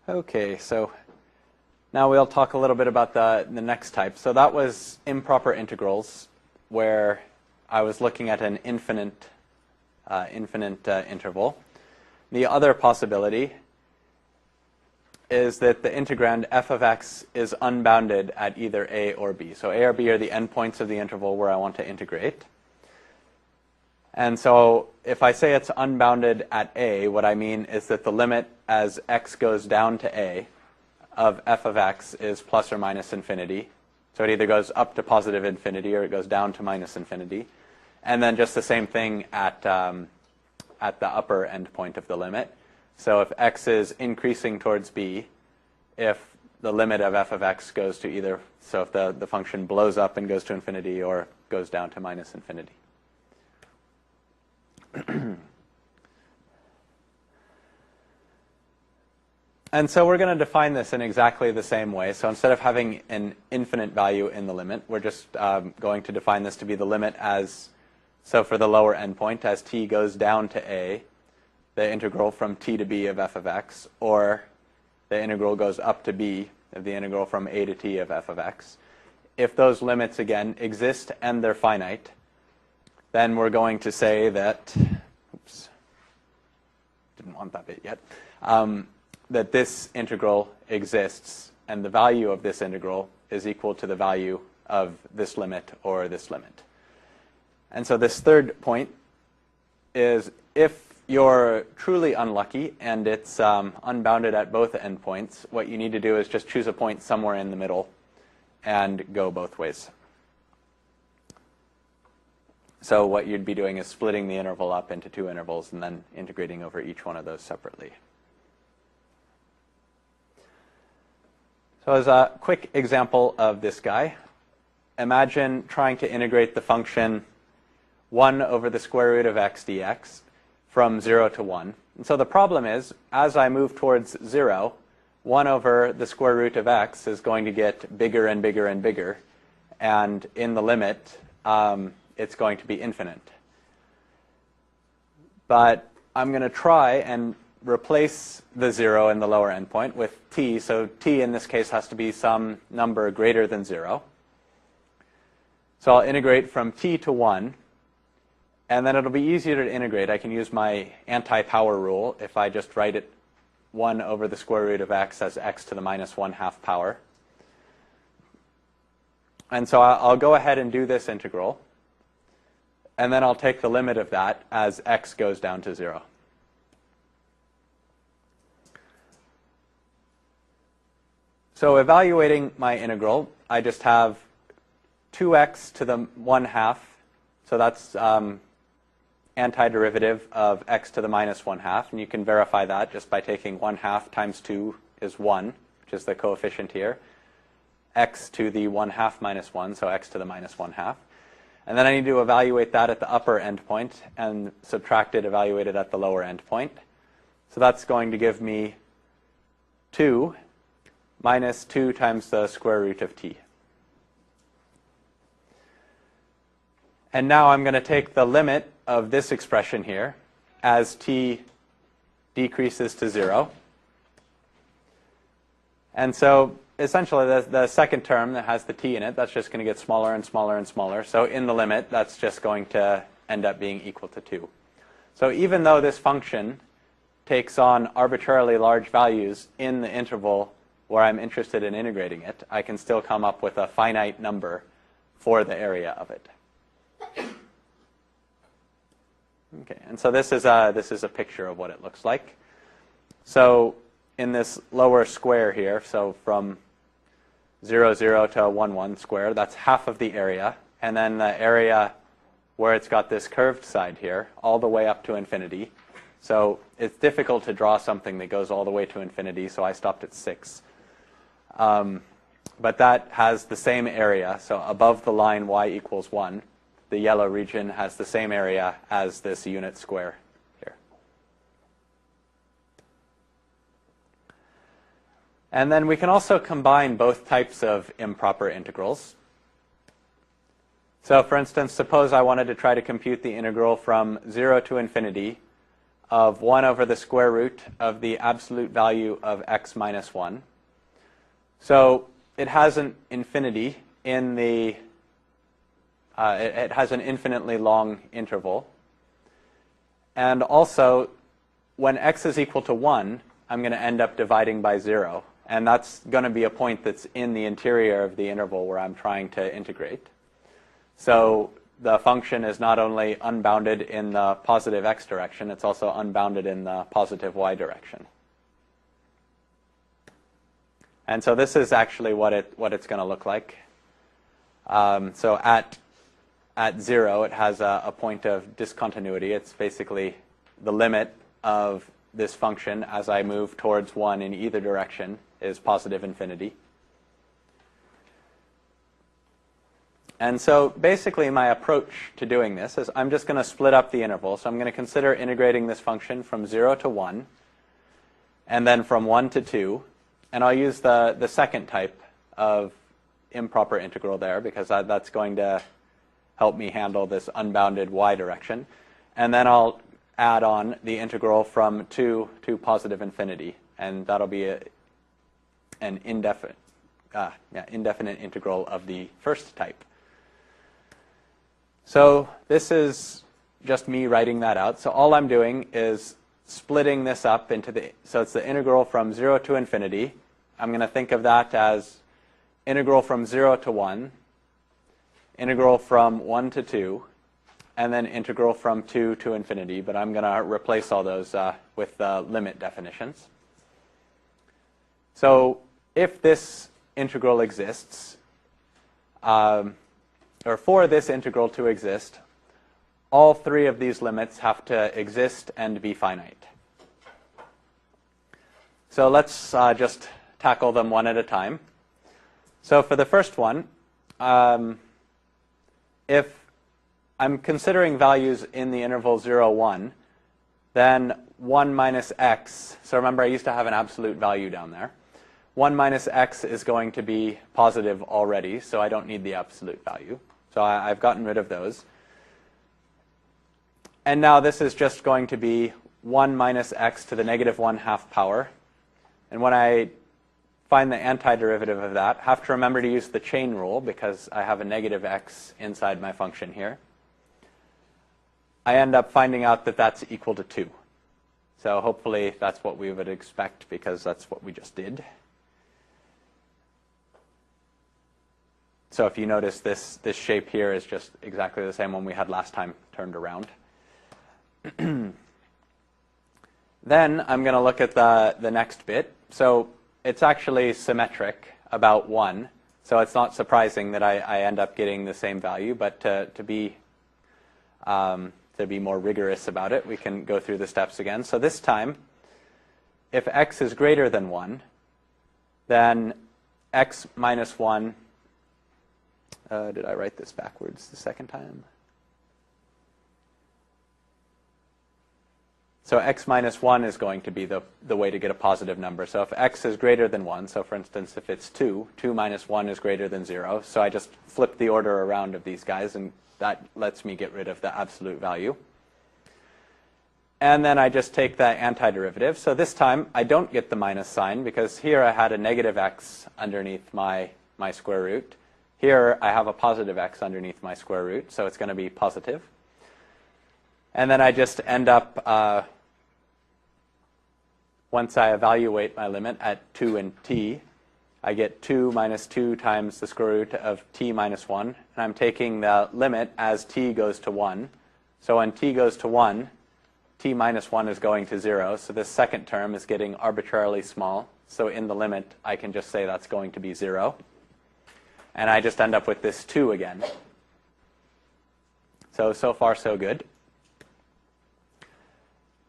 Okay, so now we'll talk a little bit about the next type. So that was improper integrals, where I was looking at an infinite interval. The other possibility is that the integrand f of x is unbounded at either a or b. So a or b are the endpoints of the interval where I want to integrate. And so if I say it's unbounded at a, what I mean is that the limit as x goes down to a of f of x is plus or minus infinity. So it either goes up to positive infinity or it goes down to minus infinity. And then just the same thing at the upper endpoint of the limit. So if x is increasing towards b, if the limit of f of x goes to either, so if the function blows up and goes to infinity or goes down to minus infinity. And so we're going to define this in exactly the same way. So instead of having an infinite value in the limit, we're just going to define this to be the limit as, so for the lower endpoint, as t goes down to a, the integral from t to b of f of x, or the integral goes up to b of the integral from a to t of f of x. If those limits, again, exist and they're finite, then we're going to say that, oops, didn't want that bit yet, that this integral exists, and the value of this integral is equal to the value of this limit or this limit. And so this third point is if you're truly unlucky and it's unbounded at both endpoints, what you need to do is just choose a point somewhere in the middle and go both ways. So what you'd be doing is splitting the interval up into two intervals and then integrating over each one of those separately. So as a quick example of this guy, imagine trying to integrate the function 1 over the square root of x dx from 0 to 1. And so the problem is, as I move towards 0, 1 over the square root of x is going to get bigger and bigger and bigger. And in the limit, it's going to be infinite. But I'm going to try and replace the 0 in the lower endpoint with t. So t in this case has to be some number greater than 0. So I'll integrate from t to 1. And then it'll be easier to integrate. I can use my anti-power rule if I just write it 1 over the square root of x as x to the minus 1/2 power. And so I'll go ahead and do this integral. And then I'll take the limit of that as x goes down to 0. So evaluating my integral, I just have 2x to the 1/2. So that's antiderivative of x to the minus 1/2. And you can verify that just by taking 1/2 times 2 is 1, which is the coefficient here. X to the 1/2 minus 1, so x to the minus 1/2. And then I need to evaluate that at the upper endpoint and subtract it, evaluate it at the lower endpoint. So that's going to give me 2 minus 2 times the square root of t. And now I'm going to take the limit of this expression here as t decreases to 0. And so essentially the second term that has the t in it, that's just going to get smaller and smaller and smaller. So in the limit, that's just going to end up being equal to 2. So even though this function takes on arbitrarily large values in the interval where I'm interested in integrating it, I can still come up with a finite number for the area of it. Okay, and so this is a picture of what it looks like. So in this lower square here, so from 0, 0 to 1, 1 square, that's half of the area. And then the area where it's got this curved side here, all the way up to infinity. So it's difficult to draw something that goes all the way to infinity, so I stopped at 6. But that has the same area, so above the line y equals 1, the yellow region has the same area as this unit square here. And then we can also combine both types of improper integrals. So for instance, suppose I wanted to try to compute the integral from 0 to infinity of 1 over the square root of the absolute value of x minus 1. So it has an infinity in the, it has an infinitely long interval. And also, when x is equal to 1, I'm going to end up dividing by 0. And that's going to be a point that's in the interior of the interval where I'm trying to integrate. So the function is not only unbounded in the positive x direction, it's also unbounded in the positive y direction. And so this is actually what it's going to look like. So at 0, it has a point of discontinuity. It's basically the limit of this function as I move towards 1 in either direction is positive infinity. And so basically my approach to doing this is I'm just going to split up the interval. So I'm going to consider integrating this function from 0 to 1, and then from 1 to 2. And I'll use the second type of improper integral there, because that's going to help me handle this unbounded y direction. And then I'll add on the integral from 2 to positive infinity. And that'll be an indefinite integral of the first type. So this is just me writing that out. So all I'm doing is splitting this up into so it's the integral from 0 to infinity. I'm going to think of that as integral from 0 to 1, integral from 1 to 2, and then integral from 2 to infinity. But I'm going to replace all those with limit definitions. So if this integral exists, or for this integral to exist, all three of these limits have to exist and be finite. So let's just tackle them one at a time. So for the first one, if I'm considering values in the interval 0, 1, then 1 minus x, so remember I used to have an absolute value down there. 1 minus x is going to be positive already, so I don't need the absolute value. So I've gotten rid of those. And now this is just going to be 1 minus x to the negative 1/2 power. And when I find the antiderivative of that, I have to remember to use the chain rule because I have a negative x inside my function here. I end up finding out that that's equal to 2. So hopefully that's what we would expect because that's what we just did. So if you notice, this shape here is just exactly the same one we had last time turned around. Then I'm going to look at the next bit. So it's actually symmetric about 1. So it's not surprising that I end up getting the same value. But to be more rigorous about it, we can go through the steps again. So this time, if x is greater than 1, then x minus 1... did I write this backwards the second time? So x minus 1 is going to be the way to get a positive number. So if x is greater than 1, so for instance, if it's 2, 2 minus 1 is greater than 0. So I just flip the order around of these guys, and that lets me get rid of the absolute value. And then I just take the antiderivative. So this time, I don't get the minus sign, because here I had a negative x underneath my square root. Here I have a positive x underneath my square root, so it's going to be positive. And then I just end up, once I evaluate my limit at 2 and t, I get 2 minus 2 times the square root of t minus 1. And I'm taking the limit as t goes to 1. So when t goes to 1, t minus 1 is going to 0. So this second term is getting arbitrarily small. So in the limit, I can just say that's going to be 0. And I just end up with this 2 again. So far, so good.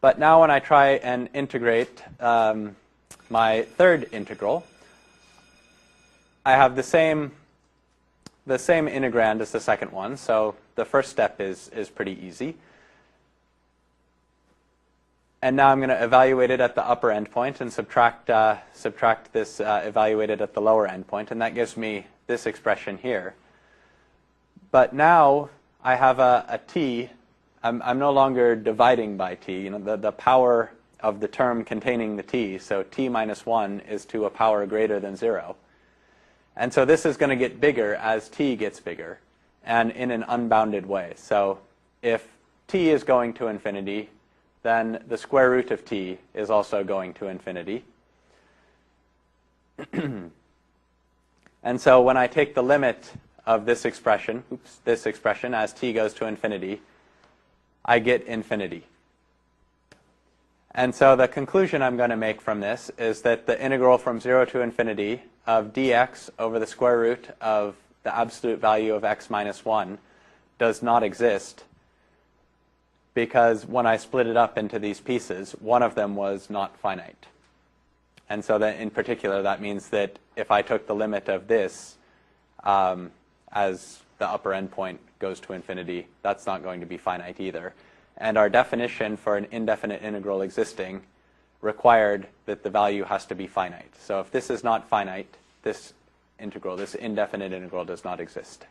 But now when I try and integrate my third integral, I have the same integrand as the second one. So the first step is pretty easy. And now I'm going to evaluate it at the upper endpoint and subtract this evaluated at the lower endpoint. And that gives me this expression here. But now I have a t I'm no longer dividing by t. You know, the power of the term containing the t, so t minus 1 is to a power greater than 0. And so this is going to get bigger as t gets bigger, and in an unbounded way. So if t is going to infinity, then the square root of t is also going to infinity. And so when I take the limit of this expression, as t goes to infinity, I get infinity. And so the conclusion I'm going to make from this is that the integral from 0 to infinity of dx over the square root of the absolute value of x minus 1 does not exist, because when I split it up into these pieces, one of them was not finite. And so that in particular, that means that if I took the limit of this as the upper endpoint goes to infinity, that's not going to be finite either. And our definition for an indefinite integral existing required that the value has to be finite. So if this is not finite, this integral, this indefinite integral, does not exist.